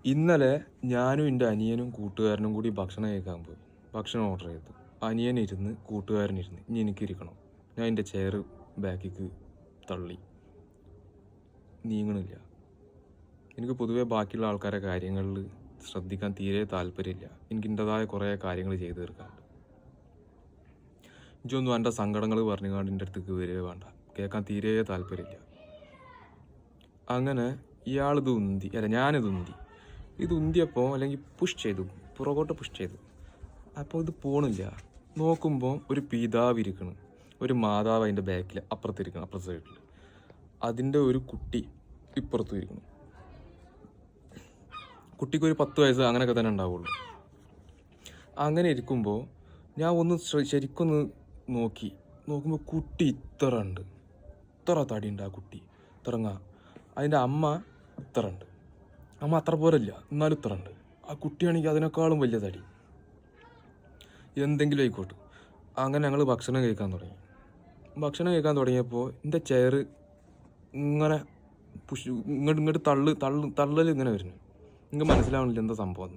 ഇന്നലെ ഞാനും എൻ്റെ അനിയനും കൂട്ടുകാരനും കൂടി ഭക്ഷണം കഴിക്കാൻ പോയി. ഭക്ഷണം ഓർഡർ ചെയ്തു. അനിയനിരുന്ന് കൂട്ടുകാരനിരുന്ന്. ഇനി എനിക്കിരിക്കണം. ഞാൻ എൻ്റെ ചെയർ ബാക്കിക്ക് തള്ളി. നീങ്ങണില്ല. എനിക്ക് പൊതുവേ ബാക്കിയുള്ള ആൾക്കാരെ കാര്യങ്ങളിൽ ശ്രദ്ധിക്കാൻ തീരെ താല്പര്യമില്ല. എനിക്ക് എൻ്റെതായ കുറേ കാര്യങ്ങൾ ചെയ്തു തീർക്കാനുണ്ട്. ഇതൊന്നും എൻ്റെ സങ്കടങ്ങൾ പറഞ്ഞുകൊണ്ട് എൻ്റെ അടുത്തേക്ക് വരിക വേണ്ട. കേൾക്കാൻ തീരെ താല്പര്യമില്ല. അങ്ങനെ ഇയാളിത് ഉന്തി, അല്ല ഞാനിത് ഉന്തി. ഇത് ഉന്തിയപ്പോൾ അല്ലെങ്കിൽ പുഷ് ചെയ്തു, പുറകോട്ട് പുഷ് ചെയ്തു. അപ്പോൾ ഇത് പോണില്ല. നോക്കുമ്പോൾ ഒരു പിതാവ് ഇരിക്കണം, ഒരു മാതാവ് അതിൻ്റെ ബാക്കിൽ അപ്പുറത്തിരിക്കണം, അപ്പുറത്തെ സൈഡിൽ. അതിൻ്റെ ഒരു കുട്ടി ഇപ്പുറത്തും ഇരിക്കണം. കുട്ടിക്ക് ഒരു 10 വയസ്സ് അങ്ങനെയൊക്കെ തന്നെ ഉണ്ടാവുള്ളൂ. അങ്ങനെ ഇരിക്കുമ്പോൾ ഞാൻ ഒന്ന് ശരിക്കൊന്ന് നോക്കുമ്പോൾ കുട്ടി ഇത്ര ഉണ്ട്, ഇത്ര തടിയുണ്ട് ആ കുട്ടി, ഇത്രങ്ങ. അതിൻ്റെ അമ്മ ഇത്ര ഉണ്ട്. അമ്മ അത്ര പോരല്ല, എന്നാലും ഇത്ര ഉണ്ട്. ആ കുട്ടിയാണെങ്കിൽ അതിനേക്കാളും വലിയ തടി. എന്തെങ്കിലും ആയിക്കോട്ടെ. അങ്ങനെ ഞങ്ങൾ ഭക്ഷണം കഴിക്കാൻ തുടങ്ങിയപ്പോൾ എൻ്റെ ചെയർ ഇങ്ങനെ ഇങ്ങോട്ട് തള്ളൽ ഇങ്ങനെ വരുന്നു. നിങ്ങൾക്ക് മനസ്സിലാവണില്ല എന്താ സംഭവം.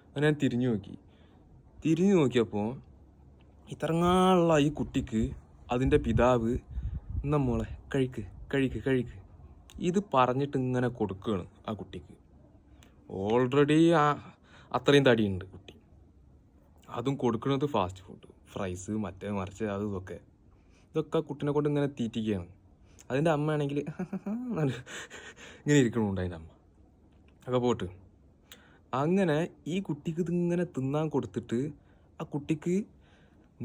അങ്ങനെ ഞാൻ തിരിഞ്ഞു നോക്കിയപ്പോൾ ഇത്രങ്ങാനുള്ള ഈ കുട്ടിക്ക് അതിൻ്റെ പിതാവ് എന്നാ മോളെ കഴിക്ക് ഇത് പറഞ്ഞിട്ട് ഇങ്ങനെ കൊടുക്കുകയാണ് ആ കുട്ടിക്ക്. ഓൾറെഡി അത്രയും തടിയുണ്ട് കുട്ടി. അതും കൊടുക്കുന്നത് ഫാസ്റ്റ് ഫുഡ്, ഫ്രൈസ്, മറിച്ച് ഇതൊക്കെ കുട്ടീനെ കൊണ്ട് ഇങ്ങനെ തീറ്റിക്കുകയാണ്. അതിൻ്റെ അമ്മയാണെങ്കിൽ ഇങ്ങനെ ഇരിക്കണമുണ്ട് അതിൻ്റെ അമ്മ. ഒക്കെ പോട്ട്. അങ്ങനെ ഈ കുട്ടിക്ക് ഇതിങ്ങനെ തിന്നാൻ കൊടുത്തിട്ട് ആ കുട്ടിക്ക്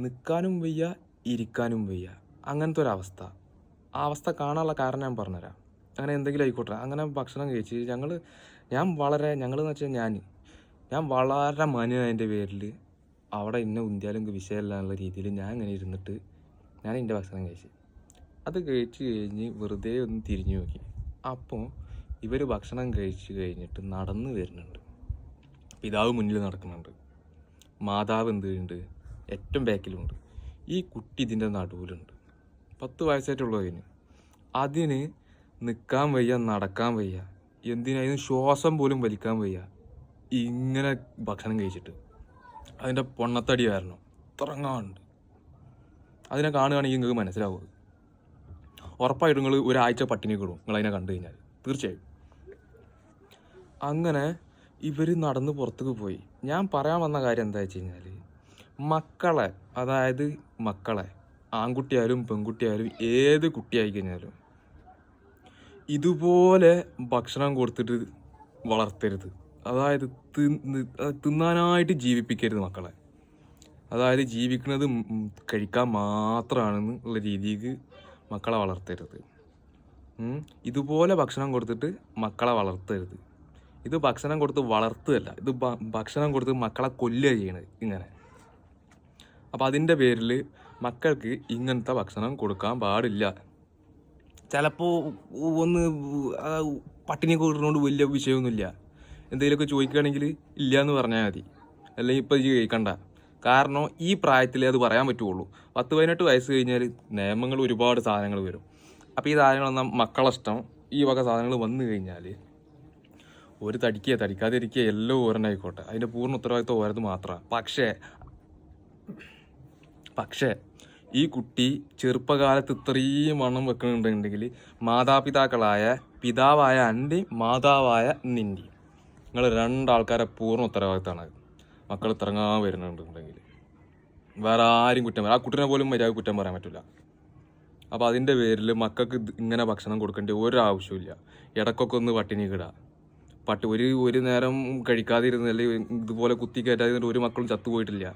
നിൽക്കാനും വയ്യ, ഇരിക്കാനും വയ്യ. അങ്ങനത്തെ ഒരവസ്ഥ. ആ അവസ്ഥ കാണാനുള്ള കാരണം ഞാൻ പറഞ്ഞുതരാം. അങ്ങനെ എന്തെങ്കിലും ആയിക്കോട്ടെ. അങ്ങനെ ഭക്ഷണം കഴിച്ച് ഞങ്ങളെന്ന് വെച്ചാൽ ഞാൻ വളരെ മാന്യതിൻ്റെ പേരിൽ അവിടെ ഇന്ന ഉന്തിയാലും വിഷയമല്ല എന്നുള്ള രീതിയിൽ ഞാൻ ഇങ്ങനെ ഇരുന്നിട്ട് ഞാൻ എൻ്റെ ഭക്ഷണം കഴിച്ച്. അത് കഴിച്ച് കഴിഞ്ഞ് വെറുതെ ഒന്ന് തിരിഞ്ഞു നോക്കി. അപ്പോൾ ഇവർ ഭക്ഷണം കഴിച്ച് കഴിഞ്ഞിട്ട് നടന്നു വരുന്നുണ്ട്. പിതാവ് മുന്നിൽ നടക്കുന്നുണ്ട്, മാതാവ് എന്തുണ്ട് ഏറ്റവും ബാക്കിലുണ്ട്. ഈ കുട്ടി ഇതിൻ്റെ നടുവിലുണ്ട്. 10 വയസ്സായിട്ടുള്ളതിന്. അതിന് നിൽക്കാൻ വയ്യ, നടക്കാൻ വയ്യ, എന്തിനായിരുന്നു ശ്വാസം പോലും വലിക്കാൻ വയ്യ. ഇങ്ങനെ ഭക്ഷണം കഴിച്ചിട്ട് അതിൻ്റെ പൊണ്ണത്തടി കാരണം ഇത്രങ്ങാണ്ട്. അതിനെ കാണുകയാണെങ്കിൽ നിങ്ങൾക്ക് മനസ്സിലാവും. ഉറപ്പായിട്ടും നിങ്ങൾ ഒരാഴ്ച പട്ടിണി കിടും നിങ്ങളതിനെ കണ്ടു കഴിഞ്ഞാൽ, തീർച്ചയായും. അങ്ങനെ ഇവർ നടന്ന് പുറത്തേക്ക് പോയി. ഞാൻ പറയാൻ വന്ന കാര്യം എന്താ വെച്ച് കഴിഞ്ഞാൽ, മക്കളെ ആൺകുട്ടിയായാലും പെൺകുട്ടിയായാലും ഏത് കുട്ടിയായി കഴിഞ്ഞാലും ഇതുപോലെ ഭക്ഷണം കൊടുത്തിട്ട് വളർത്തരുത്. അതായത് തിന്നാനായിട്ട് ജീവിപ്പിക്കരുത് മക്കളെ. അതായത് ജീവിക്കുന്നത് കഴിക്കാൻ മാത്രമാണെന്നുള്ള രീതിക്ക് മക്കളെ വളർത്തരുത്. ഇതുപോലെ ഭക്ഷണം കൊടുത്തിട്ട് മക്കളെ വളർത്തരുത്. ഇത് ഭക്ഷണം കൊടുത്ത് വളർത്തുകയല്ല, ഇത് ഭക്ഷണം കൊടുത്ത് മക്കളെ കൊല്ലുക ചെയ്യണത് ഇങ്ങനെ. അപ്പം അതിൻ്റെ പേരിൽ മക്കൾക്ക് ഇങ്ങനത്തെ ഭക്ഷണം കൊടുക്കാൻ പാടില്ല. ചിലപ്പോൾ ഒന്ന് പട്ടിണി കൊടുക്കുന്നതുകൊണ്ട് വലിയ വിഷയമൊന്നുമില്ല. എന്തെങ്കിലുമൊക്കെ ചോദിക്കുകയാണെങ്കിൽ ഇല്ല എന്ന് പറഞ്ഞാൽ മതി, അല്ലെങ്കിൽ ഇപ്പം ഇത് കഴിക്കണ്ട. കാരണം ഈ പ്രായത്തിലേ അത് പറയാൻ പറ്റുള്ളൂ. 10-18 വയസ്സ് കഴിഞ്ഞാൽ നിയമങ്ങൾ ഒരുപാട് സാധനങ്ങൾ വരും. അപ്പോൾ ഈ സാധനങ്ങളൊന്നും മക്കളെ ഇഷ്ടം ഈ വക സാധനങ്ങൾ വന്നു കഴിഞ്ഞാൽ ഒരു തടിക്കാതിരിക്കുക എല്ലാം ഓരനായിക്കോട്ടെ, അതിൻ്റെ പൂർണ്ണ ഉത്തരവാദിത്വം ഓരത് മാത്രമാണ്. പക്ഷേ ഈ കുട്ടി ചെറുപ്പകാലത്ത് ഇത്രയും വണ്ണം വെക്കുന്നുണ്ടെങ്കിൽ മാതാപിതാക്കളായ പിതാവായ അൻ്റെയും മാതാവായ നിൻ്റെയും, നിങ്ങൾ 2 ആൾക്കാരെ പൂർണ്ണ ഉത്തരവാദിത്തമാണ്. മക്കൾ ഇത്രങ്ങാൻ വരുന്നുണ്ടെങ്കിൽ വേറെ ആരും കുറ്റം പറയാം, ആ കുട്ടീനെ പോലും മര്യാദ കുറ്റം പറയാൻ പറ്റില്ല. അപ്പോൾ അതിൻ്റെ പേരിൽ മക്കൾക്ക് ഇങ്ങനെ ഭക്ഷണം കൊടുക്കേണ്ട ഒരാവശ്യമില്ല. ഇടയ്ക്കൊക്കെ ഒന്ന് പട്ടിണി കിടുക. ഒരു നേരം കഴിക്കാതിരുന്ന് അല്ലെങ്കിൽ ഇതുപോലെ കുത്തി കയറ്റാതിരുന്നിട്ട് ഒരു മക്കളും ചത്തുപോയിട്ടില്ല.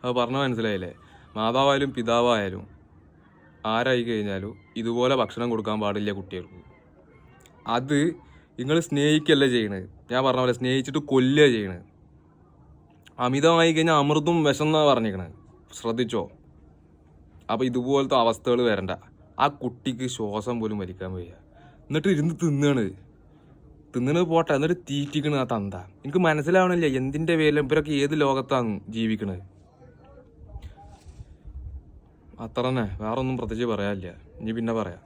അത് പറഞ്ഞാൽ മനസ്സിലായില്ലേ? മാതാവായാലും പിതാവായാലും ആരായി കഴിഞ്ഞാലും ഇതുപോലെ ഭക്ഷണം കൊടുക്കാൻ പാടില്ല കുട്ടികൾക്ക്. അത് നിങ്ങൾ സ്നേഹിക്കല്ല ചെയ്യണത്. ഞാൻ പറഞ്ഞ പോലെ സ്നേഹിച്ചിട്ട് കൊല്ലുക ചെയ്യണത്. അമിതമായി കഴിഞ്ഞാൽ അമൃതും വിഷം എന്നാണ് പറഞ്ഞിരിക്കണത്, ശ്രദ്ധിച്ചോ. അപ്പോൾ ഇതുപോലത്തെ അവസ്ഥകൾ വരണ്ട. ആ കുട്ടിക്ക് ശ്വാസം പോലും വലിക്കാൻ വയ്യ, എന്നിട്ട് ഇരുന്ന് തിന്നണത് പോട്ടെ, എന്നിട്ട് തീറ്റിക്കണ ആ തന്ത. എനിക്ക് മനസ്സിലാവണില്ല എന്തിൻ്റെ പേരിലും ഇവരൊക്കെ ഏത് ലോകത്താണ് ജീവിക്കണത്. അത്ര തന്നെ, വേറെ ഒന്നും പ്രത്യേകിച്ച് പറയാനില്ല. ഇനി പിന്നെ പറയാം.